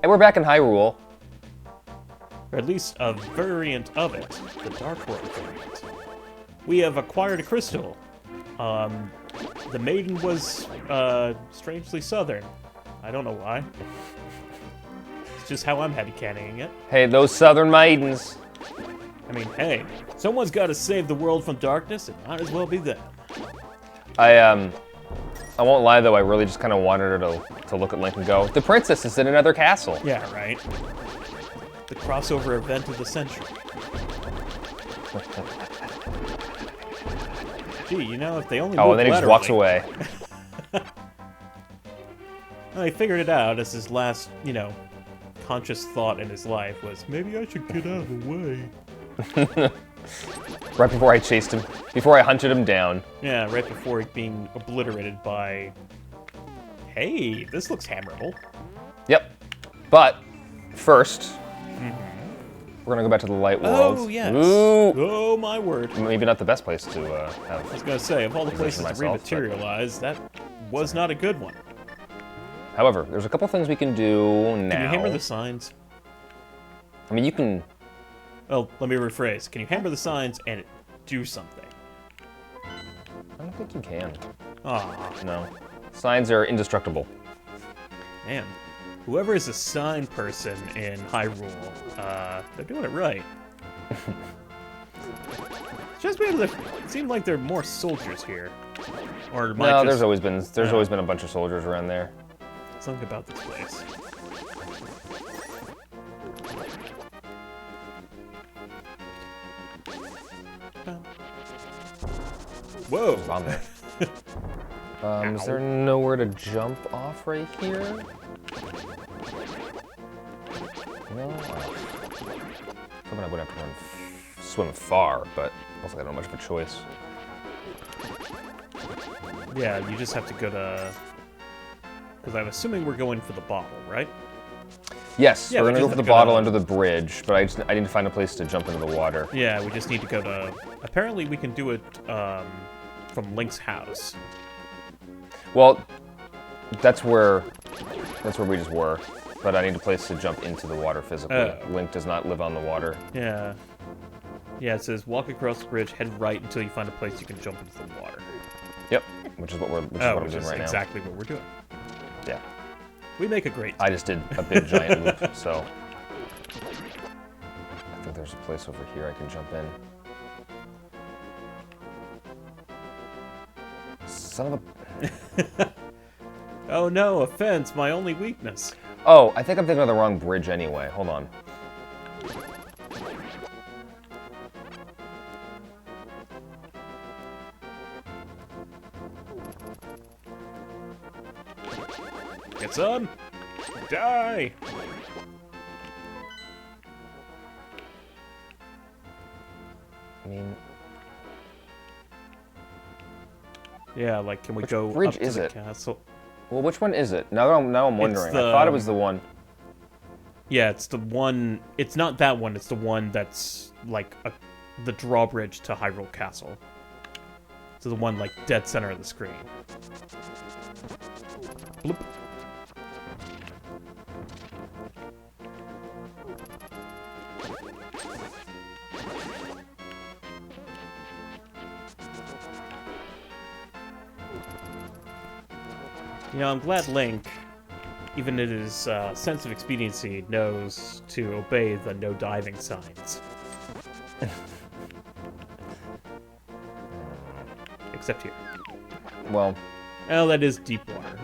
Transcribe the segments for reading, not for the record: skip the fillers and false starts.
And we're back in Hyrule. Or at least a variant of it, the Dark World variant. We have acquired a crystal. The maiden was, strangely southern. I don't know why. It's just how I'm headcanoning it. Hey, those southern maidens. I mean, hey, someone's got to save the world from darkness. It might as well be them. I won't lie though, I really just kind of wanted her to look at Link and go, the princess is in another castle. Yeah, right. The crossover event of the century. Gee, you know, if they only and then he just walks away. Well, he figured it out as his last, you know, conscious thought in his life was, maybe I should get out of the way. Right before I chased him, before I hunted him down. Yeah, right before being obliterated by... Hey, this looks hammerable. Yep. But, first, we're gonna go back to the light world. Oh, yes. Ooh. Oh, my word. Maybe not the best place to have. I was gonna say, of all the places to rematerialize, that was not a good one. However, there's a couple things we can do now. Can you hammer the signs? I mean, you can... Well, let me rephrase. Can you hammer the signs and do something? I don't think you can. Aw. No. Signs are indestructible. Man. Whoever is a sign person in Hyrule, they're doing it right. Just be able to... It seemed like there are more soldiers here. Or No, there's always been a bunch of soldiers around there. Something about this place. Whoa! On there. Is there nowhere to jump off right here? No? Hoping I wouldn't have to swim far, but also I don't have much of a choice. Yeah, you just have to go to... Because I'm assuming we're going for the bottle, right? Yes, Yeah, we're we gonna go just for have the to go bottle to- under the bridge, but I need to find a place to jump into the water. Yeah, we just need to go to... Apparently we can do it from Link's house. Well, that's where we just were, but I need a place to jump into the water physically. Oh. Link does not live on the water. Yeah. Yeah, it says walk across the bridge, head right until you find a place you can jump into the water. Yep, which is what I'm doing right now. Exactly what we're doing. Yeah. We make a great I just did a big giant loop, so I think there's a place over here I can jump in. Son of a... Oh no, offense, my only weakness. Oh, I think I'm thinking of the wrong bridge anyway. Hold on. Get some! Die! I mean... Yeah, like, can we Which go bridge up to is the it? castle? Well, which one is it? Now I'm wondering. the- I thought it was the one... Yeah, it's the one... It's not that one, it's the one that's, like, the drawbridge to Hyrule Castle. So the one, like, dead center of the screen. Bloop. You know, I'm glad Link, even in his sense of expediency, knows to obey the no diving signs. Except here. Well... Oh, that is deep water.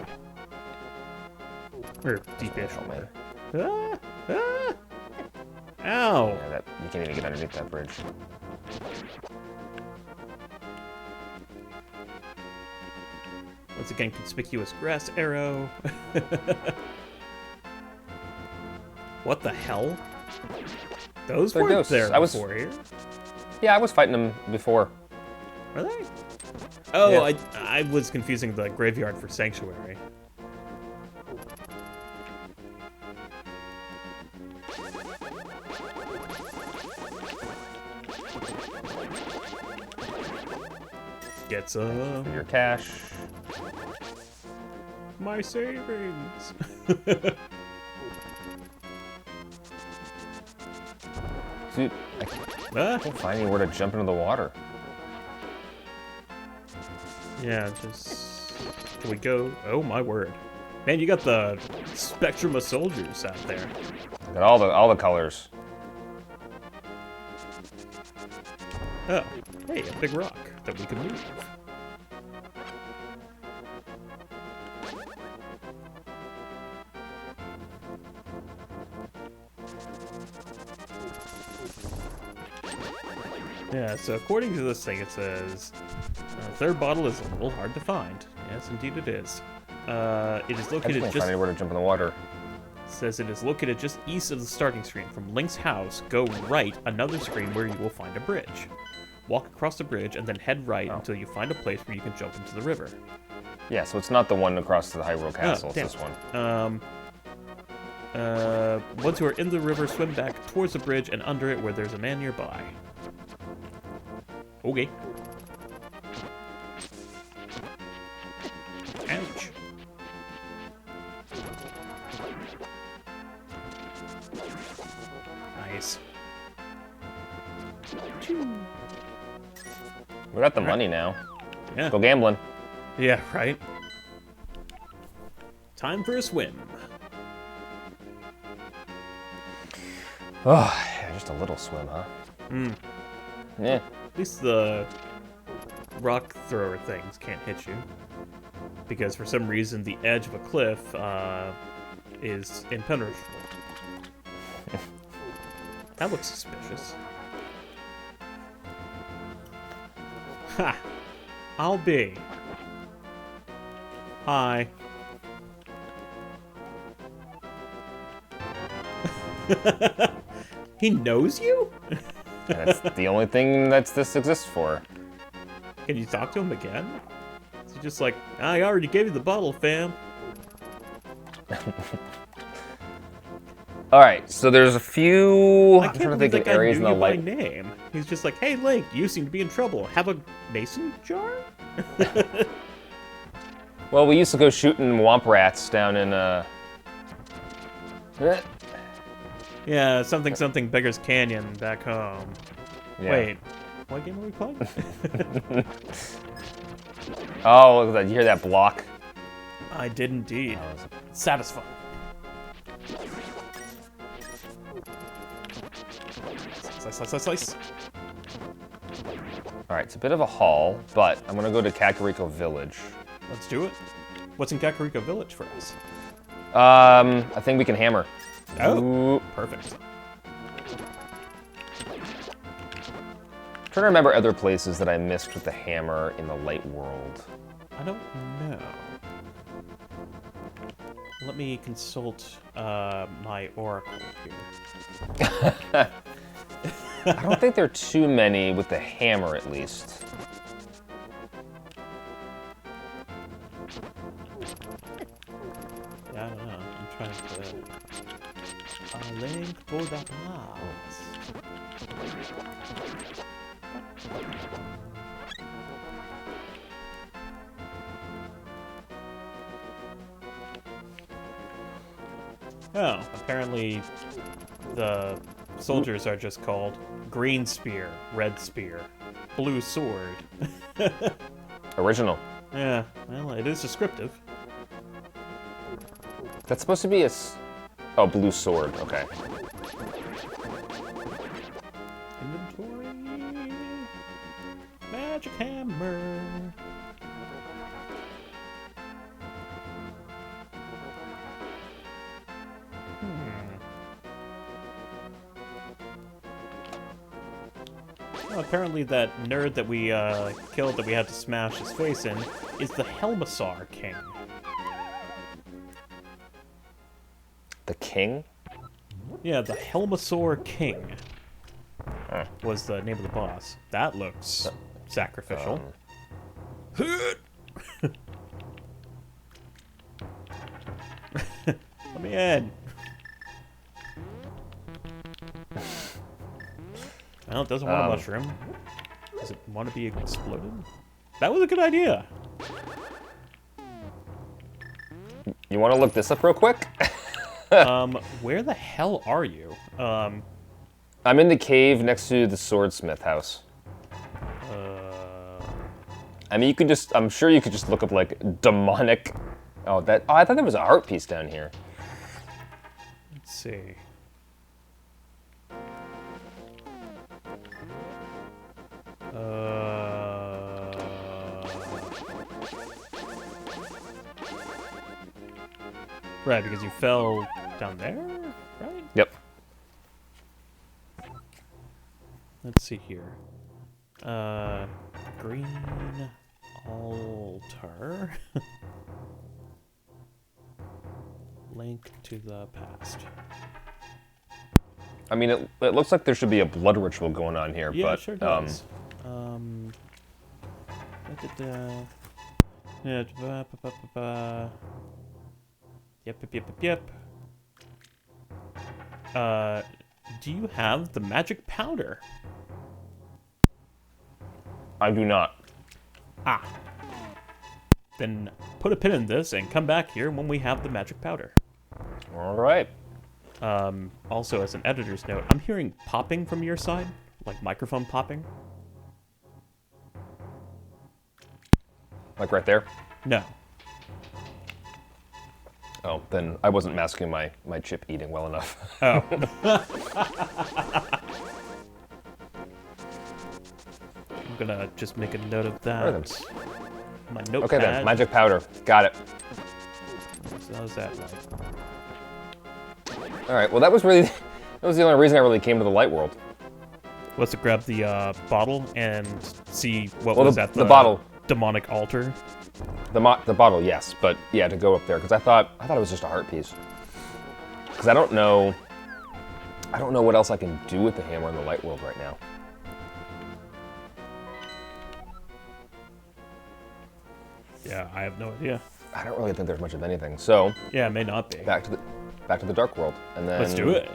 Or deep-ish Oh, man. water. Ah! Ah! Ow! Yeah, you can't even get underneath that bridge. Once again, conspicuous grass arrow. What the hell? Those They're weren't ghosts. there before here. Yeah, I was fighting them before. Are they? Oh, Yeah. I was confusing the graveyard for Sanctuary. Get some. For your cash. My savings. Dude, I can't find anywhere to jump into the water. Yeah, just... Can we go? Oh, my word. Man, you got the spectrum of soldiers out there. I got all the colors. Oh, hey, a big rock that we can move. Yeah, so according to this thing, it says, third bottle is a little hard to find. Yes, indeed it is. It is I just located can't just... find anywhere to jump in the water. Says it is located just east of the starting screen. From Link's house, go right another screen where you will find a bridge. Walk across the bridge and then head right until you find a place where you can jump into the river. Yeah, so it's not the one across to the Hyrule Castle, it's damn. this one. Once you are in the river, swim back towards the bridge and under it where there's a man nearby. Okay. Ouch. Nice. We got the money now. Yeah. Go gambling. Yeah, right? Time for a swim. Oh, yeah, just a little swim, huh? Yeah. At least the rock thrower things can't hit you. Because for some reason the edge of a cliff is impenetrable. That looks suspicious. Ha! I'll be. Hi. He knows you? That's the only thing this exists for. Can you talk to him again? Is he just like, I already gave you the bottle, fam? Alright, so there's a few... I I'm can't trying to believe think that of guy areas in knew the you by light. name. He's just like, hey, Link, you seem to be in trouble. Have a mason jar? Well, we used to go shooting womp rats down in, Yeah, something Beggar's Canyon back home. Yeah. Wait, what game are we playing? Oh, look at that. You hear that block? I did indeed. Satisfying. Slice. Alright, it's a bit of a haul, but I'm gonna go to Kakariko Village. Let's do it. What's in Kakariko Village for us? I think we can hammer. Oh, Ooh. perfect. Trying to remember other places that I missed with the hammer in the light world. I don't know. Let me consult my oracle here. I don't think there are too many with the hammer, at least. Yeah, I don't know. I'm trying to... link for the past. Oh, apparently the soldiers are just called green spear, red spear, blue sword. Original. Yeah, well, it is descriptive. That's supposed to be a... Oh, blue sword. Okay. Inventory. Magic hammer. Well, apparently that nerd that we killed that we had to smash his face in is the Helmasaur King. The king? Yeah, the Helmasaur King was the name of the boss. That looks sacrificial. Let me in. Well, it doesn't want a mushroom. Does it want to be exploded? That was a good idea. You want to look this up real quick? Where the hell are you? I'm in the cave next to the swordsmith house. I mean, you could just, I'm sure you could just look up, like, demonic... Oh, I thought there was a heart piece down here. Let's see. Right, because you fell down there, right? Yep. Let's see here. Green altar. Link to the past. I mean, it looks like there should be a blood ritual going on here, Yeah, but... it sure does. Yep. Do you have the magic powder? I do not. Ah. Then put a pin in this and come back here when we have the magic powder. All right. Also, as an editor's note, I'm hearing popping from your side, like microphone popping. Like right there? No. Oh, then I wasn't masking my chip eating well enough. Oh. I'm gonna just make a note of that. My notepad. Okay then, magic powder. Got it. So how's that like? All right, well that was the only reason I really came to the light world. Let's grab the bottle and see what was at the bottle. Demonic altar. The bottle, yes, but yeah, to go up there because I thought it was just a heart piece. Because I don't know what else I can do with the hammer in the light world right now. Yeah, I have no idea. I don't really think there's much of anything. So yeah, it may not be. Back to the dark world, and then let's do it.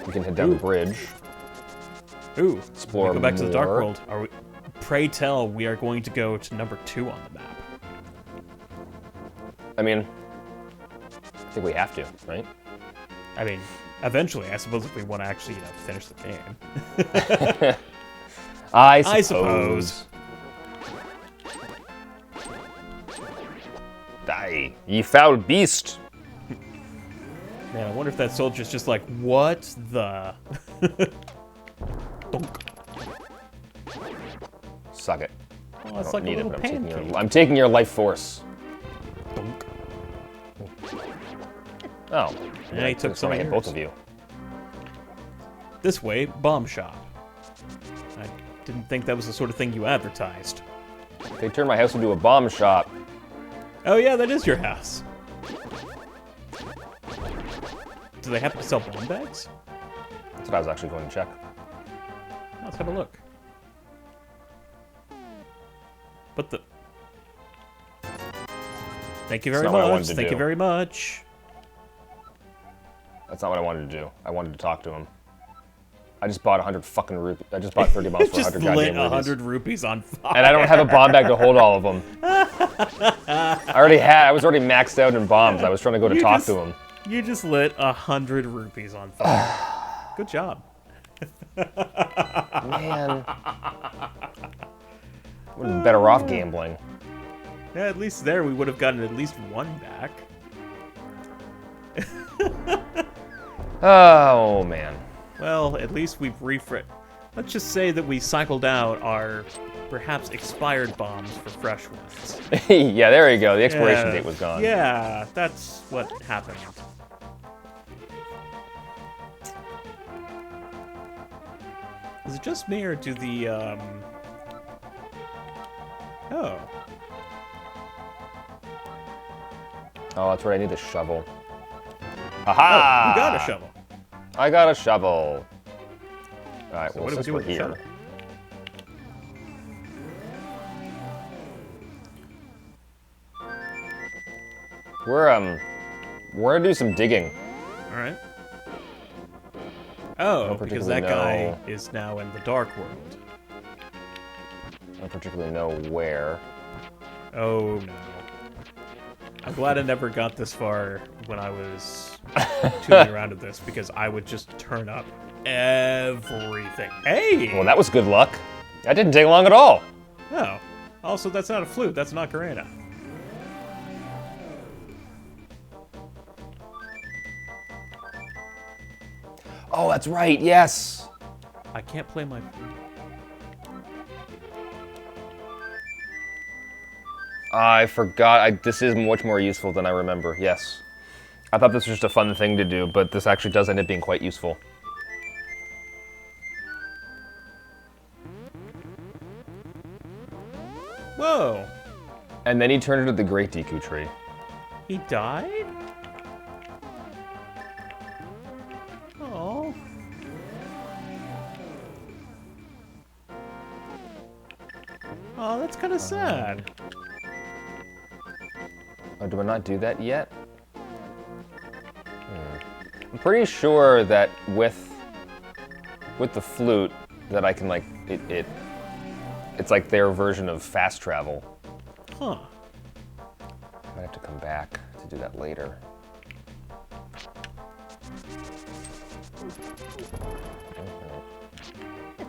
We can head down the bridge. Ooh, explore. Go back to the dark more. world. Are we? Pray tell, we are going to go to number 2 on the map. I mean, I think we have to, right? I mean, eventually, I suppose if we want to actually, finish the game. I suppose. Die, ye foul beast! Man, I wonder if that soldier's just like, what the? Suck it. Oh, it's like a little pancake. I'm taking your life force. Dunk. Oh. Yeah, he took some of hit both of you. This way, bomb shop. I didn't think that was the sort of thing you advertised. They turned my house into a bomb shop. Oh yeah, that is your house. Do they happen to sell bomb bags? That's what I was actually going to check. Let's have a look. But the... Thank you very much. Thank you very much. That's not what I wanted to do. I wanted to talk to him. I just bought 100 fucking rupees. I just bought 30 bombs for 100 goddamn rupees. Just lit 100 rupees on fire. And I don't have a bomb bag to hold all of them. I was already maxed out in bombs. I was trying to go to talk to him. You just lit 100 rupees on fire. Good job. Man. Would have been better off gambling. Yeah, at least there we would have gotten at least one back. Oh, man. Well, at least we've Let's just say that we cycled out our perhaps expired bombs for fresh ones. Yeah, there you go. The expiration date was gone. Yeah, that's what happened. Is it just me, or do the, Oh. Oh, that's right. I need a shovel. Aha! Oh, you got a shovel. I got a shovel. All right, So well, what do we since do we're with the here, shovel? we're gonna do some digging. All right. Oh, because particularly that guy know- is now in the dark world. I don't particularly know where. Oh no. I'm glad I never got this far when I was tooling around with this, because I would just turn up everything. Hey! Well, that was good luck. That didn't take long at all. Oh. Also, that's not a flute. That's an ocarina. Oh, that's right. Yes. I can't play my... I forgot. This is much more useful than I remember. Yes. I thought this was just a fun thing to do, but this actually does end up being quite useful. Whoa! And then he turned into the Great Deku Tree. He died? Oh. Oh, that's kind of sad. Oh, do I not do that yet? I'm pretty sure that with the flute that I can like it's like their version of fast travel. Huh. I might have to come back to do that later.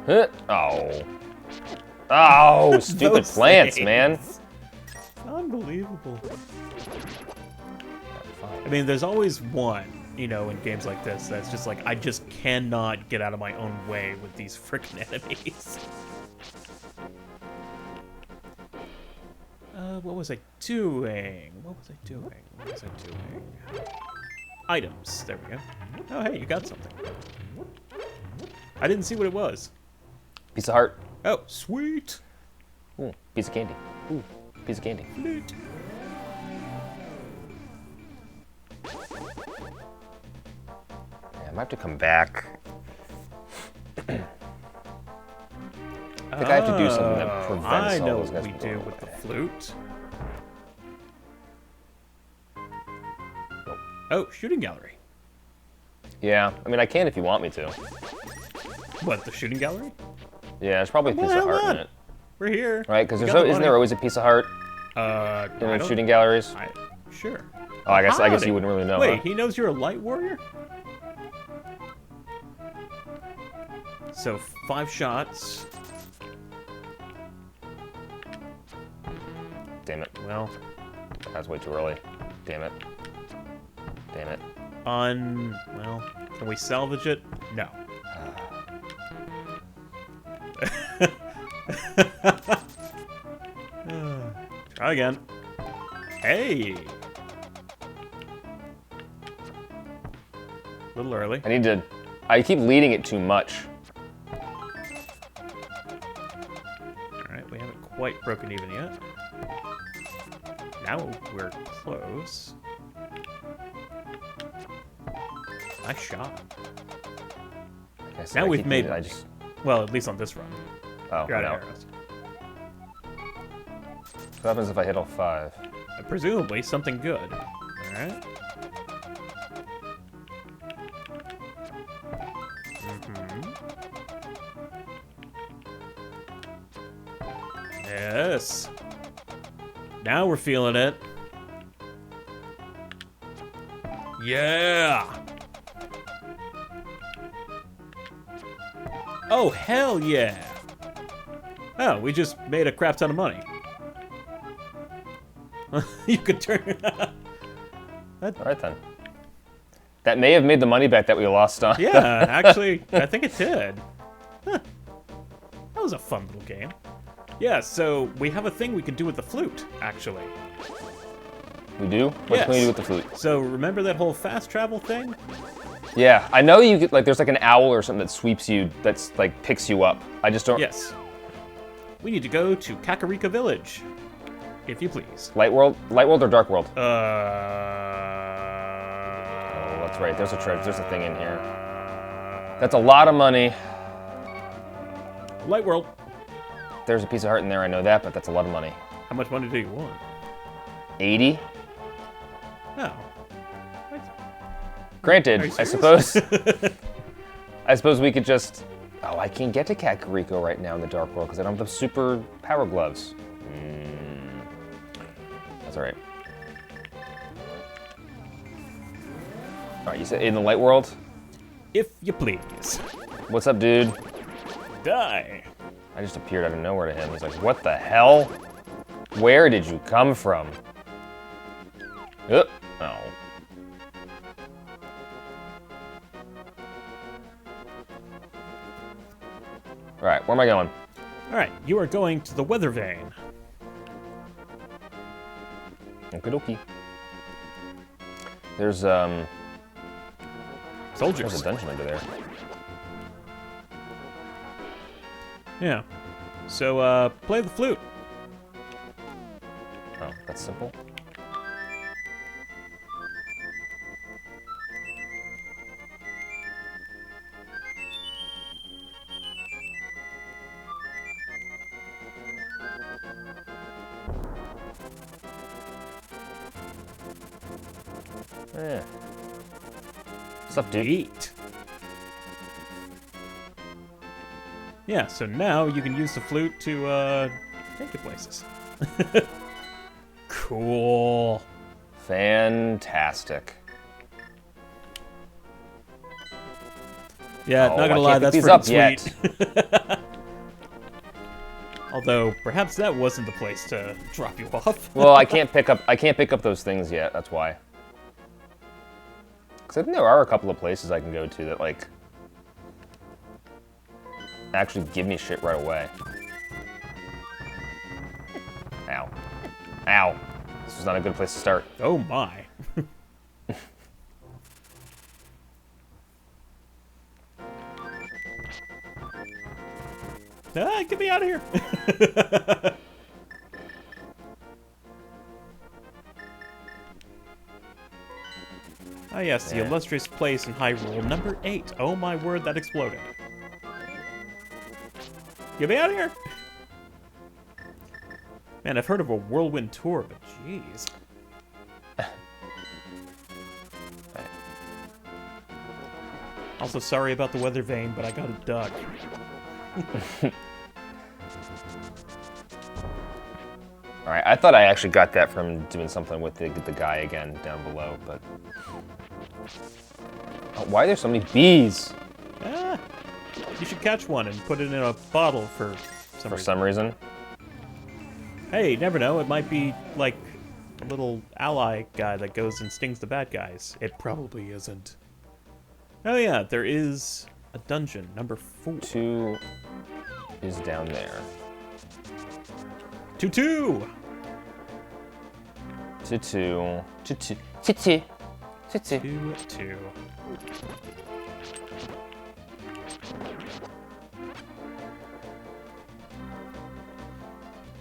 Huh. Oh. Oh, stupid Those plants, things. man. Unbelievable. I mean, there's always one, you know, in games like this that's just like, I just cannot get out of my own way with these frickin' enemies. What was I doing? What was I doing? What was I doing? Items. There we go. Oh, hey, you got something. I didn't see what it was. Piece of heart. Oh, sweet. Ooh, piece of candy. Ooh, piece of candy. Flute. Yeah, I might have to come back. I think I have to do something that prevents I all know those what guys we from do going with the away. flute. Oh, shooting gallery. Yeah, I mean I can if you want me to. What, the shooting gallery? Yeah, there's probably a Well, piece of hell heart in not. it, We're here. right? Because We there's got the isn't there money. always a piece of heart in I the don't- shooting galleries? Sure. Oh, I guess Howdy. you wouldn't really know. Wait, Huh? he knows you're a light warrior? So, 5 shots. Damn it, Well, that's way too early. Damn it. Damn it. well, can we salvage it? No. Try again. Hey! A little early. I need to. I keep leading it too much. Alright, we haven't quite broken even yet. Now we're close. Nice shot. Like I said, Now I we've keep made leading- I money. just. Well, at least on this run. Oh, You're out no. of arrows. What happens if I hit all 5? Presumably something good. Alright. Yes. Now we're feeling it. Yeah. Oh, hell yeah. Oh, we just made a crap ton of money. You could turn. All right then. That may have made the money back that we lost on. Yeah, actually, I think it did. Huh. That was a fun little game. Yeah, so we have a thing we can do with the flute, actually. We do? What can we Yes. do with the flute? So remember that whole fast travel thing? Yeah, I know you get, like, there's like an owl or something that sweeps you, that's like picks you up. I just don't. Yes. We need to go to Kakarika Village, if you please. Light World or Dark World? Oh, Oh, that's right. There's a treasure. There's a thing in here. That's a lot of money. Light World. There's a piece of heart in there. I know that, but that's a lot of money. How much money do you want? 80. No. Granted, Are you I serious? suppose. I suppose we could just. Oh, I can't get to Kakariko right now in the Dark World because I don't have the super power gloves. That's all right. Alright, you said in the light world? If you please. What's up, dude? Die. I just appeared out of nowhere to him. He's like, what the hell? Where did you come from? Oh. Alright, where am I going? Alright, you are going to the weather vane. Okie dokie. There's Soldiers. there's a dungeon under there. Yeah. So, play the flute. Oh, that's simple. Yeah. What's up, dude? Neat. Yeah, so now you can use the flute to, take you places. Cool. Fantastic. Yeah, Oh, not I gonna lie, can't pick that's these pretty up yet. sweet. Although, perhaps that wasn't the place to drop you off. Well, I can't pick up those things yet, that's why. Because I think there are a couple of places I can go to that, like, actually give me shit right away. Ow. Ow. This was not a good place to start. Oh my. Get me out of here. Ah yes, the illustrious place in Hyrule, number 8. Oh my word, that exploded. Get me out of here! Man, I've heard of a whirlwind tour, but jeez. Also, sorry about the weather vane, but I got a duck. Alright, I thought I actually got that from doing something with the guy again down below, but... Oh, why are there so many bees? Ah, you should catch one and put it in a bottle for some reason. Hey, you never know. It might be like a little ally guy that goes and stings the bad guys. It probably isn't. Oh yeah, there is a dungeon, number 4. 2 is down there. 2-2! 2-2. 2-2. 2-2. 2-2.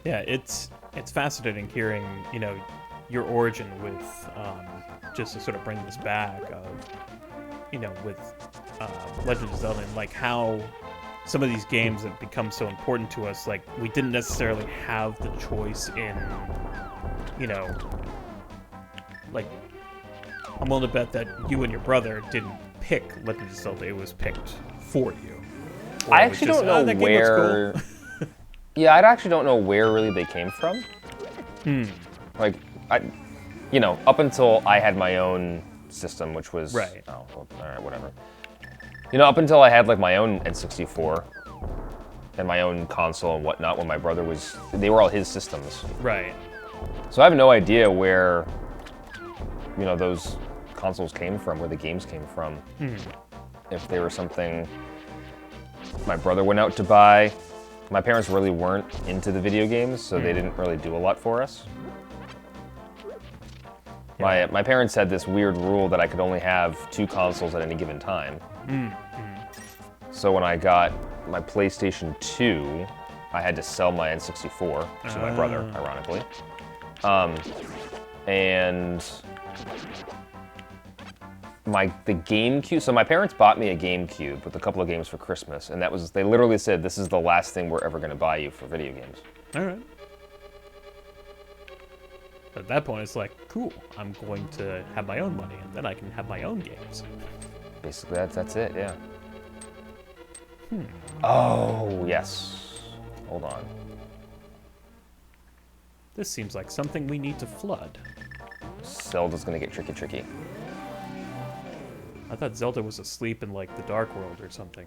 Yeah, it's fascinating hearing, you know, your origin with, just to sort of bring this back of, you know, with Legend of Zelda and like how some of these games have become so important to us, like we didn't necessarily have the choice in, you know, like I'm willing to bet that you and your brother didn't pick Legend of Zelda, it was picked for you. Or I actually don't know that where... game looks cool. Yeah, I actually don't know where really they came from. Like, you know, up until I had my own system, which was... Right. Oh, well, all right, whatever. You know, up until I had, like, my own N64 and my own console and whatnot when my brother was... They were all his systems. Right. So I have no idea where, you know, those consoles came from, where the games came from. If they were something my brother went out to buy. My parents really weren't into the video games, so they didn't really do a lot for us. Yeah. My parents had this weird rule that I could only have 2 consoles at any given time. So when I got my PlayStation 2, I had to sell my N64 to my brother, ironically. And the GameCube, so my parents bought me a GameCube with a couple of games for Christmas, and they literally said, this is the last thing we're ever gonna buy you for video games. All right. At that point, it's like, cool, I'm going to have my own money, and then I can have my own games. Basically, that's it, yeah. Oh, yes. Hold on. This seems like something we need to flood. Zelda's gonna get tricky. I thought Zelda was asleep in, like, the Dark World or something.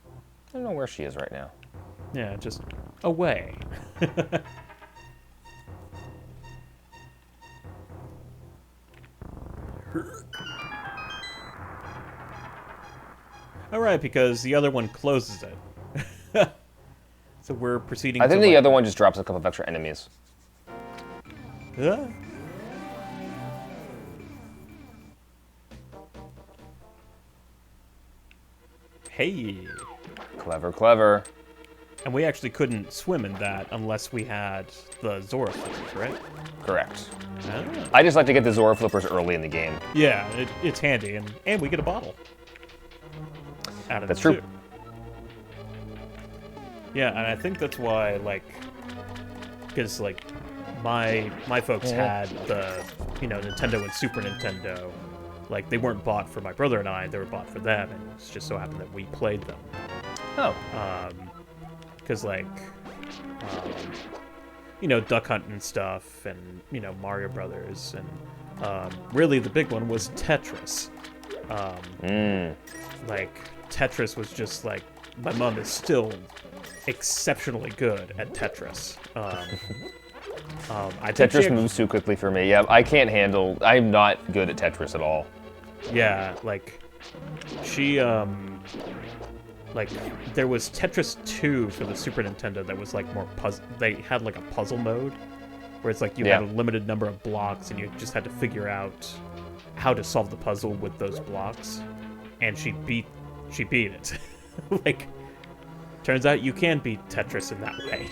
I don't know where she is right now. Yeah, just away. Alright, because the other one closes it. So we're proceeding I think to, the like, other one just drops a couple of extra enemies. Huh? Hey. Clever, clever. And we actually couldn't swim in that unless we had the Zora flippers, right? Correct. Ah. I just like to get the Zora flippers early in the game. Yeah, it's handy, and we get a bottle. Out of That's it, true. too. Yeah, and I think that's why, like, because, like, my folks had the, Nintendo and Super Nintendo. Like, they weren't bought for my brother and I, they were bought for them, and it just so happened that we played them. Oh. Because, like, Duck Hunt and stuff, and, Mario Brothers, and really the big one was Tetris. Like, Tetris was just, like, my mom is still exceptionally good at Tetris. Tetris moves too quickly for me. Yeah, I can't handle... I'm not good at Tetris at all. Yeah, like, she, like, there was Tetris 2 for the Super Nintendo that was, like, more puzzle... They had, like, a puzzle mode, where it's like you had a limited number of blocks, and you just had to figure out how to solve the puzzle with those blocks. And she beat it. Like, turns out you can beat Tetris in that way.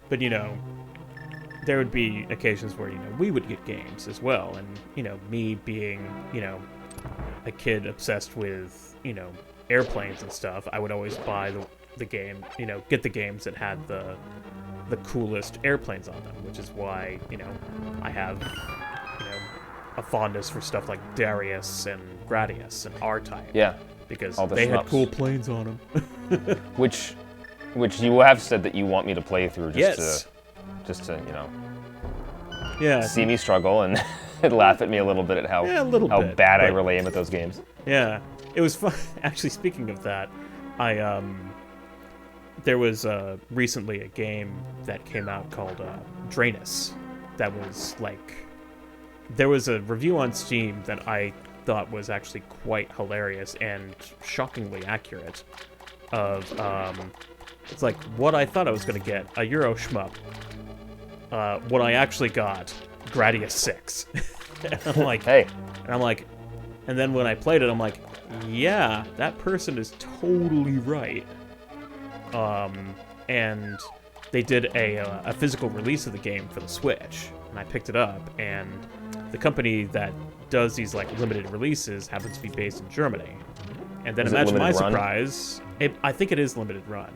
But, there would be occasions where, we would get games as well. And, me being, a kid obsessed with, airplanes and stuff, I would always buy the game, get the games that had the coolest airplanes on them, which is why, I have, a fondness for stuff like Darius and Gradius and R-Type. Yeah. Because all the they had shmups. cool planes on them. Which you have said that you want me to play through just to yeah, see me struggle and laugh at me a little bit at how bit, bad I really am at those games. Yeah, it was fun. Actually, speaking of that, there was recently a game that came out called Draenus. That was like, there was a review on Steam that I thought was actually quite hilarious and shockingly accurate. Of it's like what I thought I was gonna get, a Euro shmup. What I actually got, Gradius 6. And I'm like, hey. And then when I played it, I'm like, yeah, that person is totally right. And they did a physical release of the game for the Switch, and I picked it up, and the company that does these, like, limited releases happens to be based in Germany. And then imagine my surprise, I think it is limited run.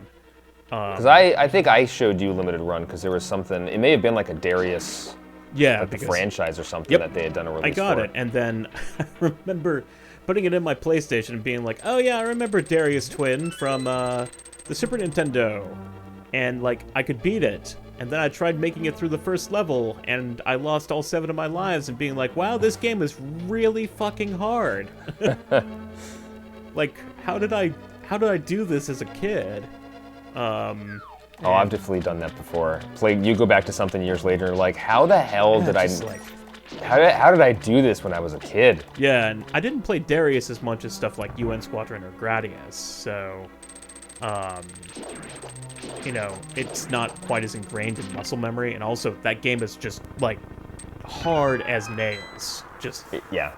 Because I think I showed you limited run, because there was something, it may have been like a Darius, like the franchise or something that they had done a release for. I got it, and then I remember putting it in my PlayStation and being like, oh yeah, I remember Darius Twin from the Super Nintendo. And, like, I could beat it. And then I tried making it through the first level, and I lost all 7 of my lives, and being like, wow, this game is really fucking hard. Like, how did I do this as a kid? I've definitely done that before. You go back to something years later, and like, how the hell did I... How did I do this when I was a kid? Yeah, and I didn't play Darius as much as stuff like UN Squadron or Gradius, so... it's not quite as ingrained in muscle memory, and also that game is just, like, hard as nails. Just... Yeah.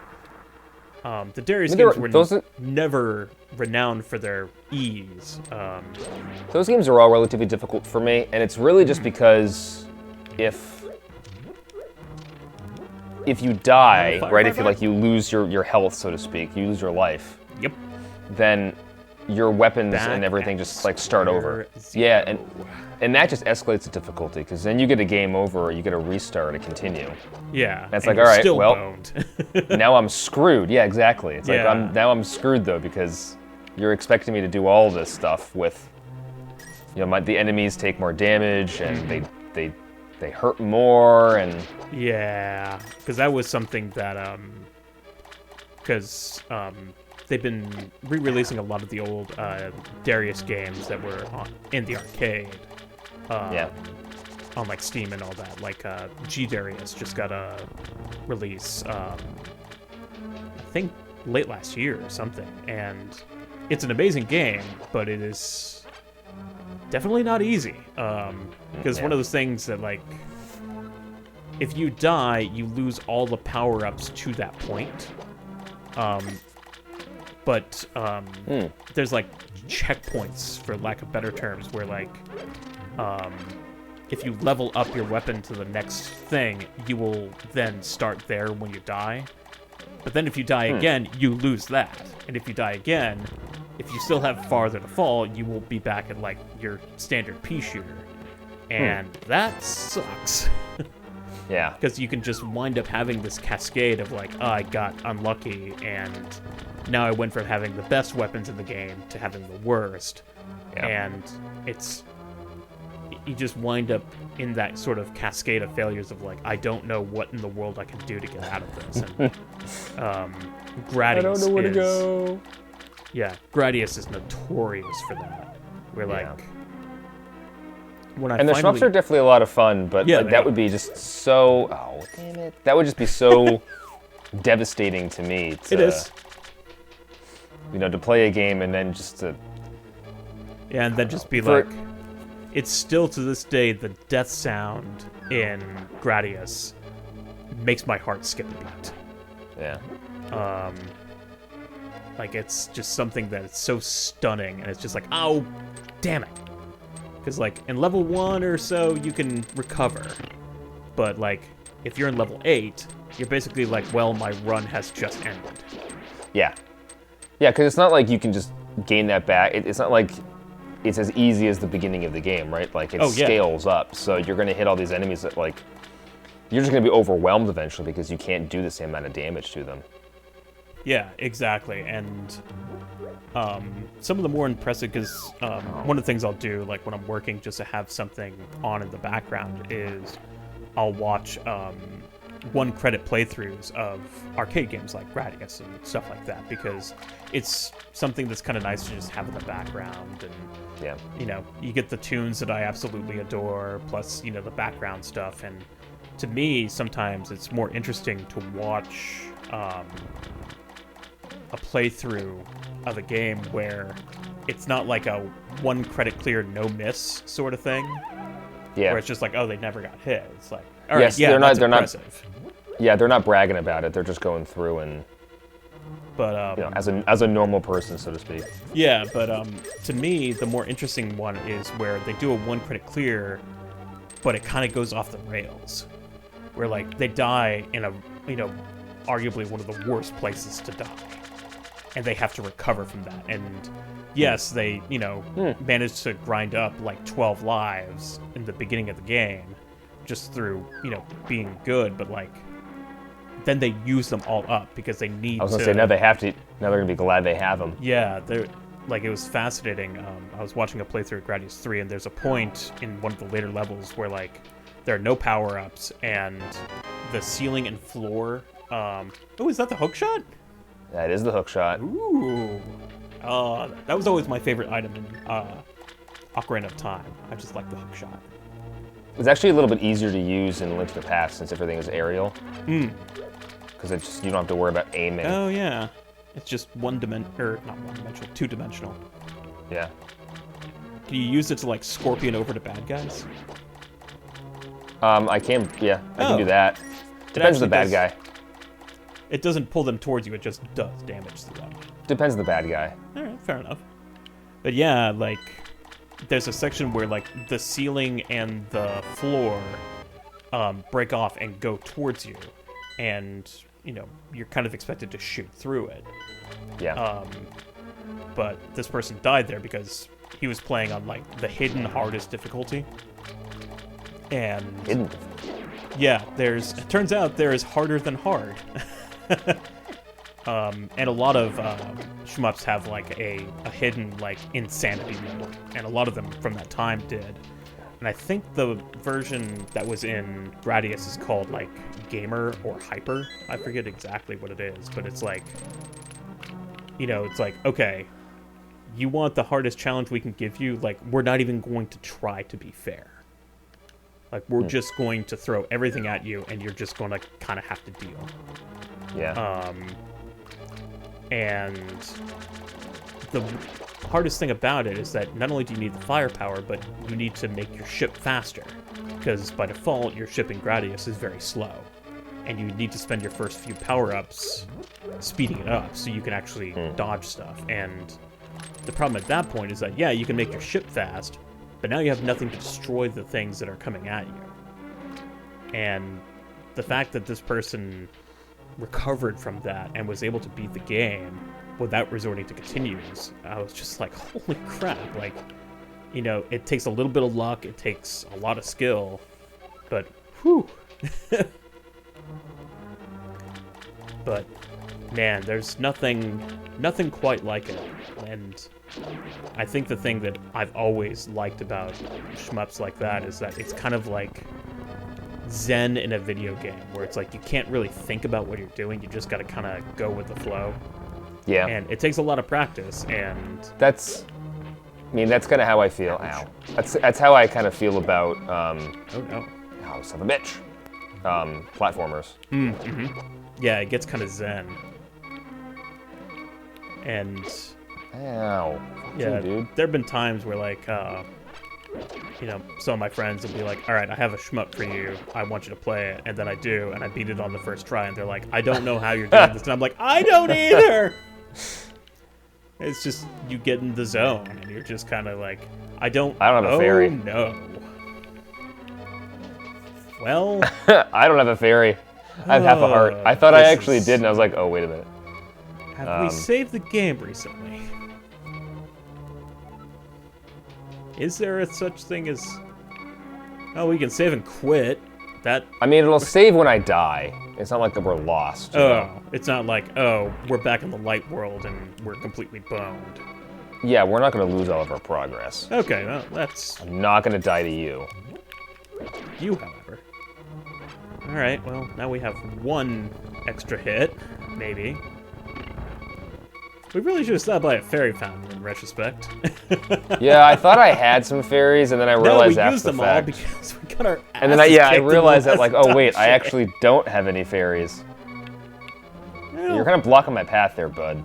The Darius games were never renowned for their ease. Those games are all relatively difficult for me, and it's really just because if you die, right, if you lose your health, so to speak, you lose your life. Yep. Then your weapons and everything just like start over. Yeah, and that just escalates the difficulty, because then you get a game over, or you get a restart to continue. Yeah. And it's like, all right, well, boned. now I'm screwed. Yeah, exactly. It's like now I'm screwed though, because you're expecting me to do all this stuff with, the enemies take more damage, and they they hurt more, and Yeah, because that was something that because they've been re-releasing a lot of the old Darius games that were in the arcade. yeah, On like Steam and all that. Like G Darius just got a release, I think late last year or something, and it's an amazing game, but it is definitely not easy. Because one of those things that, like, if you die, you lose all the power-ups to that point. But there's like checkpoints, for lack of better terms, where like if you level up your weapon to the next thing, you will then start there when you die. But then if you die again, you lose that. And if you die again, if you still have farther to fall, you will be back at like your standard pea shooter. And that sucks. yeah, Because you can just wind up having this cascade of like, oh, I got unlucky, and now I went from having the best weapons in the game to having the worst. Yeah. And you just wind up in that sort of cascade of failures of like, I don't know what in the world I can do to get out of this. And Gradius I don't know where to go. Yeah, Gradius is notorious for that. Where like, when I And the finally... shmups are definitely a lot of fun, but Yeah, like, they that are. would be just so, oh damn it, that would just be so devastating to me. It is. You know, to play a game and then just to. Yeah, and then just be For- like, it's still to this day the death sound in Gradius makes my heart skip a beat. Yeah. Like, it's just something that is so stunning, and it's just like, oh, damn it. Because, like, in level 1 or so, you can recover. But, like, if you're in level 8, you're basically like, well, my run has just ended. Yeah. Yeah, because it's not like you can just gain that back. It's not like it's as easy as the beginning of the game, right? Like, it scales up. So you're going to hit all these enemies that, like, you're just going to be overwhelmed eventually because you can't do the same amount of damage to them. Yeah, exactly. And some of the more impressive, because one of the things I'll do, like when I'm working, just to have something on in the background, is I'll watch one-credit playthroughs of arcade games like Gradius and stuff like that, because it's something that's kind of nice to just have in the background. And, Yeah. you know, you get the tunes that I absolutely adore, plus, you know, the background stuff. And to me, sometimes it's more interesting to watch a playthrough of a game where it's not like a one credit clear, no miss sort of thing. Yeah. Where it's just like, oh, they never got hit. It's like, all right, Yes, yeah, they're not- that's they're not- impressive. Yeah, they're not bragging about it. They're just going through and, But you know, as a normal person, so to speak. yeah, but to me, the more interesting one is where they do a one credit clear, but it kind of goes off the rails. Where like they die in a, you know, arguably one of the worst places to die, and they have to recover from that. And yes, they, you know, managed to grind up like 12 lives in the beginning of the game, just through, you know, being good. But like, then they use them all up because they need. I was gonna to... say, now they have to. Now they're gonna be glad they have them. Yeah, they're like, it was fascinating. I was watching a playthrough of Gradius 3, and there's a point in one of the later levels where like there are no power-ups, and the ceiling and floor. Oh, is that the hook shot? That is the hook shot. Ooh. That was always my favorite item in Ocarina of Time. I just like the hook shot. It's actually a little bit easier to use in Link to the Past since everything is aerial. Because it's just, you don't have to worry about aiming. Oh yeah, it's just two-dimensional. Yeah. Can you use it to like scorpion over to bad guys? I can Oh. do that. Depends on the bad actually guy. It doesn't pull them towards you, it just does damage to them. Depends on the bad guy. Alright, fair enough. But yeah, like, there's a section where, like, the ceiling and the floor break off and go towards you. And, you know, you're kind of expected to shoot through it. Yeah. But this person died there because he was playing on, like, the hidden hardest difficulty. And... Hidden. Yeah, it turns out there is harder than hard. And a lot of shmups have like a hidden like insanity mode, and a lot of them from that time did. And I think the version that was in Gradius is called, like, Gamer or Hyper. I forget exactly what it is, but it's like, you know, it's like, okay, you want the hardest challenge we can give you? Like, we're not even going to try to be fair. Like, we're just going to throw everything at you, and you're just going to kind of have to deal. Yeah. And the hardest thing about it is that not only do you need the firepower, but you need to make your ship faster. Because by default, your ship in Gradius is very slow. And you need to spend your first few power-ups speeding it up so you can actually dodge stuff. And the problem at that point is that, yeah, you can make your ship fast, but now you have nothing to destroy the things that are coming at you. And the fact that this person recovered from that and was able to beat the game without resorting to continues, I was just like, holy crap. Like, you know, it takes a little bit of luck, it takes a lot of skill, but whew. But man, there's nothing quite like it. And I think the thing that I've always liked about shmups like that is that it's kind of like Zen in a video game, where it's like you can't really think about what you're doing, you just gotta kind of go with the flow. Yeah. And it takes a lot of practice, and That's kind of how I feel. Ow. That's how I kind of feel about, oh no. oh, son of a bitch. Platformers. Yeah, it gets kind of Zen. And Ow. yeah, you, dude. there have been times where, like, you know, some of my friends will be like, all right, I have a shmup for you. I want you to play it. And then I do, and I beat it on the first try. And they're like, I don't know how you're doing this. And I'm like, I don't either. It's just, you get in the zone, and you're just kind of like, I don't have a fairy. No. Well. I don't have a fairy. I have half a heart. I thought I actually did, and I was like, oh, wait a minute. Have we saved the game recently? Is there a such thing as... Oh, we can save and quit. That... I mean, it'll save when I die. It's not like we're lost. You know? It's not like, oh, we're back in the light world and we're completely boned. Yeah, we're not going to lose all of our progress. Okay, well, that's... I'm not going to die to you. You, however. Alright, well, now we have one extra hit, maybe. We really should have stopped by a fairy fountain in retrospect. Yeah, I thought I had some fairies, and then I realized no, we used after them the fact. all because we got our And then I realized that, like, oh wait, I actually don't have any fairies. Well, You're kind of blocking my path there, bud.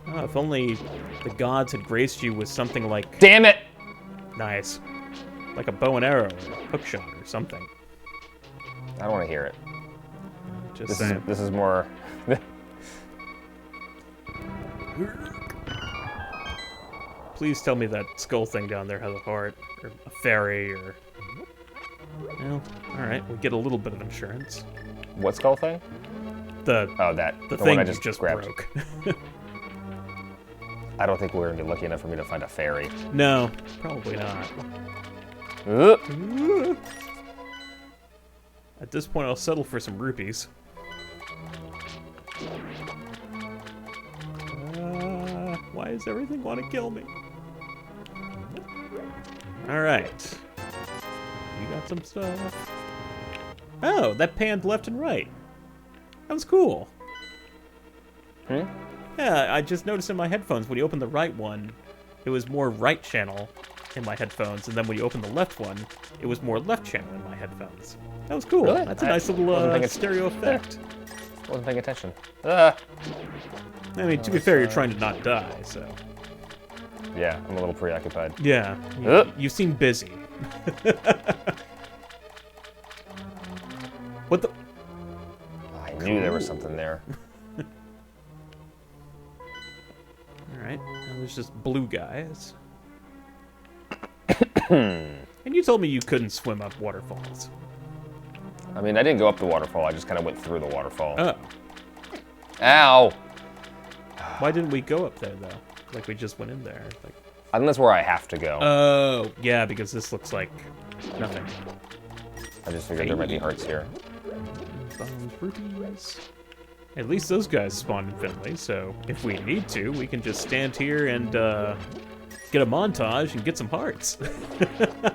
oh, if only the gods had graced you with something like... Damn it! Nice. Like a bow and arrow, or a hook shot, or something. I don't want to hear it. Just This is more... Please tell me that skull thing down there has a heart, or a fairy, or... Well, alright, we get a little bit of insurance. What skull thing? The The thing one I you just grabbed. broke. I don't think we're going to be lucky enough for me to find a fairy. No, probably not. At this point, I'll settle for some rupees. Why does everything want to kill me? Alright. You got some stuff. Oh, that panned left and right. That was cool. Yeah, I just noticed in my headphones, when you open the right one, it was more right channel in my headphones, and then when you open the left one, it was more left channel in my headphones. That was cool. Really? That's a nice little stereo effect. Wasn't paying attention. I mean, to be fair, you're trying to not die, so... Yeah, I'm a little preoccupied. Yeah, you seem busy. What the... I knew there was something there. Alright, now there's just blue guys. And you told me you couldn't swim up waterfalls. I mean, I didn't go up the waterfall, I just kind of went through the waterfall. Oh. Ow! Why didn't we go up there, though? Like, we just went in there. Like... I think that's where I have to go. Oh, yeah, because this looks like nothing. I just figured there might be hearts here. Bones, rupees. At least those guys spawn infinitely, so if we need to, we can just stand here and get a montage and get some hearts.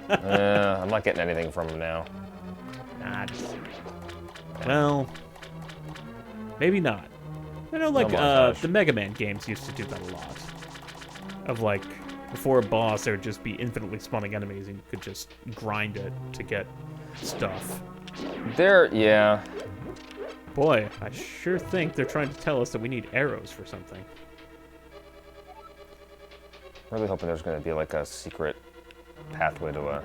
I'm not getting anything from him now. Well, maybe not. I know, like, montage. the Mega Man games used to do that a lot. Of, like, before a boss, there would just be infinitely spawning enemies, and you could just grind it to get stuff. Yeah. Boy, I sure think they're trying to tell us that we need arrows for something. Really hoping there's going to be, like, a secret pathway to a...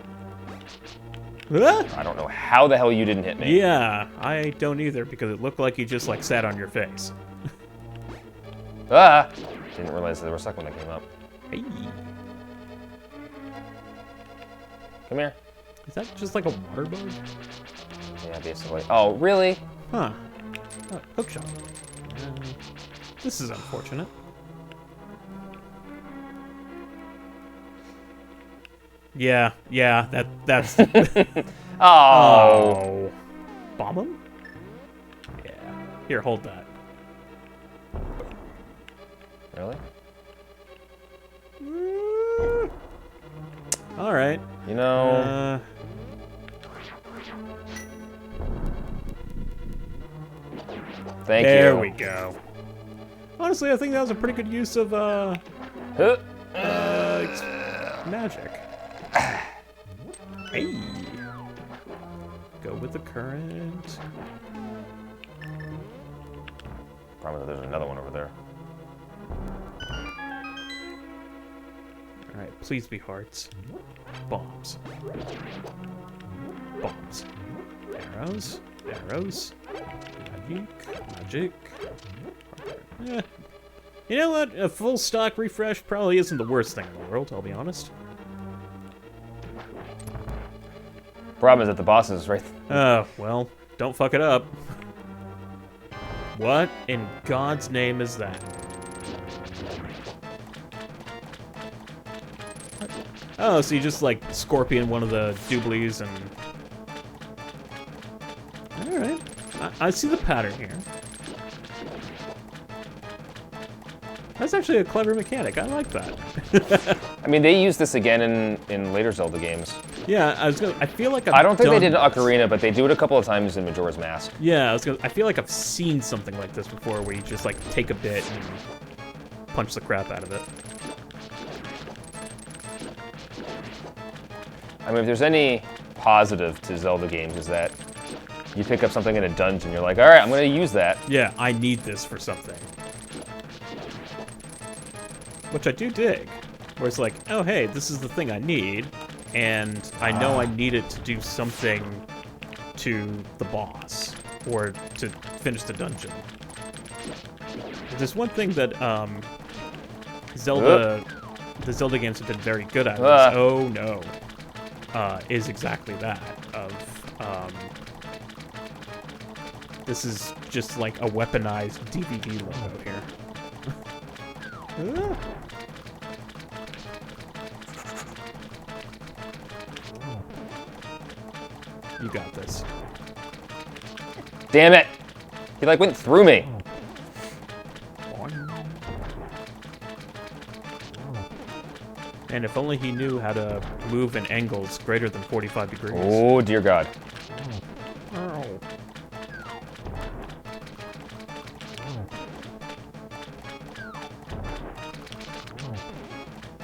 Ah! I don't know how the hell you didn't hit me. Yeah, I don't either, because it looked like you just, like, sat on your face. Ah! Didn't realize there was a second one that came up. Hey. Come here. Is that just like a water bug? Yeah, basically. Oh, really? Huh. Oh, hookshot. This is unfortunate. Yeah, that's... Oh. Bomb him? Yeah. Here, hold that. Really? All right. You know... Thank you. There we go. Honestly, I think that was a pretty good use of, magic. Hey. Go with the current. Probably there's another one over there. Alright, please be hearts. Bombs. Bombs. Arrows. Arrows. Magic. Eh. You know what? A full stock refresh probably isn't the worst thing in the world, I'll be honest. Problem is that the boss is right. Oh, well, don't fuck it up. What in God's name is that? Oh, so you just, like, scorpion one of the dooblies and... Alright. I see the pattern here. That's actually a clever mechanic. I like that. I mean, they use this again in later Zelda games. Yeah, I feel like I don't think they did in this. Ocarina, but they do it a couple of times in Majora's Mask. Yeah, I feel like I've seen something like this before, where you just like take a bit and punch the crap out of it. I mean, if there's any positive to Zelda games, is that you pick up something in a dungeon, you're like, all right, I'm going to use that. Yeah, I need this for something. Which I do dig. Where it's like, oh hey, this is the thing I need, and I know I need it to do something to the boss, or to finish the dungeon. There's one thing that the Zelda games have been very good at. Oh no. Is exactly that. This is just like a weaponized DVD logo here. You got this. Damn it! He like went through me. And if only he knew how to move in angles greater than 45 degrees. Oh dear God. Oh.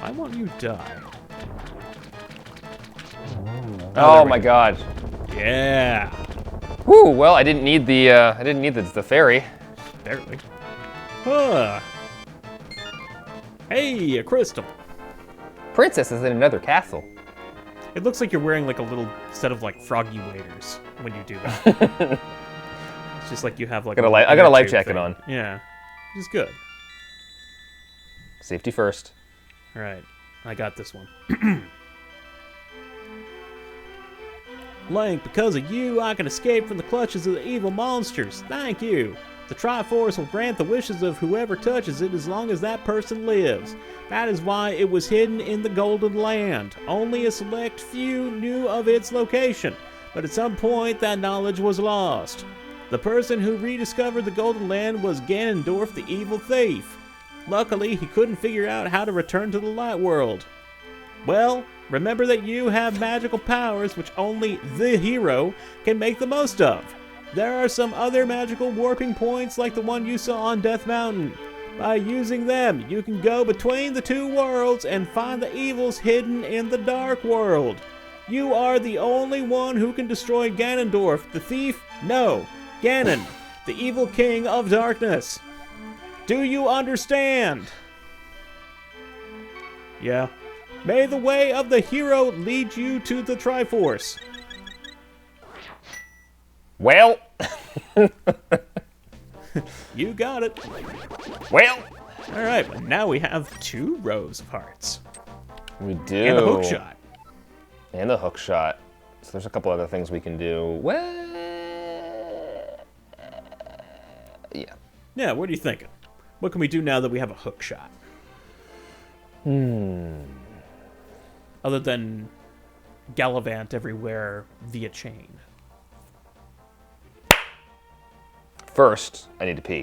I want you to die. Oh my God. Yeah. Whew, well, I didn't need the fairy. Barely. Huh. Hey, a crystal. Princess is in another castle. It looks like you're wearing like a little set of like froggy waders when you do that. It's just like you have like I got a life jacket on. Yeah. Which is good. Safety first. Alright. I got this one. Link, because of you, I can escape from the clutches of the evil monsters. Thank you. The Triforce will grant the wishes of whoever touches it as long as that person lives. That is why it was hidden in the Golden Land. Only a select few knew of its location, but at some point that knowledge was lost. The person who rediscovered the Golden Land was Ganondorf, the evil thief. Luckily, he couldn't figure out how to return to the light world. Well, remember that you have magical powers which only the hero can make the most of. There are some other magical warping points like the one you saw on Death Mountain. By using them, you can go between the two worlds and find the evils hidden in the Dark World. You are the only one who can destroy Ganondorf, the thief? No, Ganon, the evil king of darkness. Do you understand? Yeah. May the way of the hero lead you to the Triforce. Well. You got it. Well. All right, but now we have 2 rows of hearts. We do. And a hook shot. And the hook shot. So there's a couple other things we can do. Well. Yeah. Yeah, what are you thinking? What can we do now that we have a hook shot? Other than gallivant everywhere via chain. First, I need to pee.